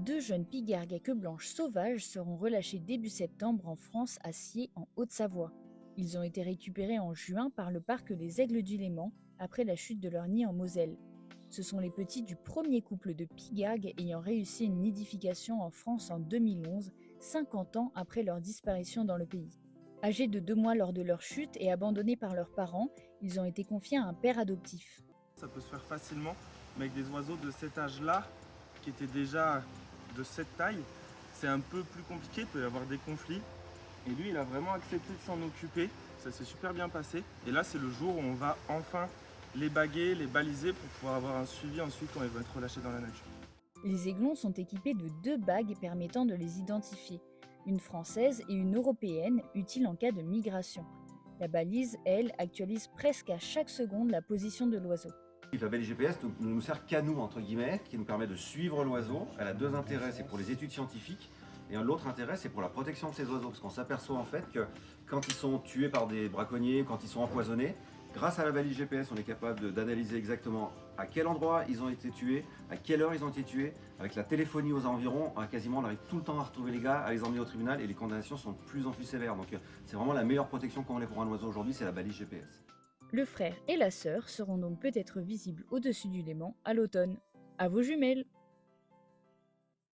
Deux jeunes pigargues à queue blanche sauvages seront relâchés début septembre en France à Sciez en Haute-Savoie. Ils ont été récupérés en juin par le parc Les Aigles du Léman après la chute de leur nid en Moselle. Ce sont les petits du premier couple de pigargues ayant réussi une nidification en France en 2011, 50 ans après leur disparition dans le pays. Âgés de 2 mois lors de leur chute et abandonnés par leurs parents, ils ont été confiés à un père adoptif. Ça peut se faire facilement, mais avec des oiseaux de cet âge-là, qui étaient déjà de cette taille, c'est un peu plus compliqué, il peut y avoir des conflits. Et lui, il a vraiment accepté de s'en occuper, ça s'est super bien passé. Et là, c'est le jour où on va enfin les baguer, les baliser pour pouvoir avoir un suivi ensuite quand ils vont être relâchés dans la nature. Les aiglons sont équipés de 2 bagues permettant de les identifier, une française et une européenne, utiles en cas de migration. La balise, elle, actualise presque à chaque seconde la position de l'oiseau. La balise GPS ne nous sert qu'à nous, entre guillemets, qui nous permet de suivre l'oiseau. Elle a deux intérêts, c'est pour les études scientifiques, et l'autre intérêt, c'est pour la protection de ces oiseaux, parce qu'on s'aperçoit en fait que quand ils sont tués par des braconniers, quand ils sont empoisonnés, grâce à la balise GPS, on est capable d'analyser exactement à quel endroit ils ont été tués, à quelle heure ils ont été tués. Avec la téléphonie aux environs, quasiment on arrive tout le temps à retrouver les gars, à les emmener au tribunal, et les condamnations sont de plus en plus sévères. Donc c'est vraiment la meilleure protection qu'on ait pour un oiseau aujourd'hui, c'est la balise GPS. Le frère et la sœur seront donc peut-être visibles au-dessus du Léman à l'automne. À vos jumelles!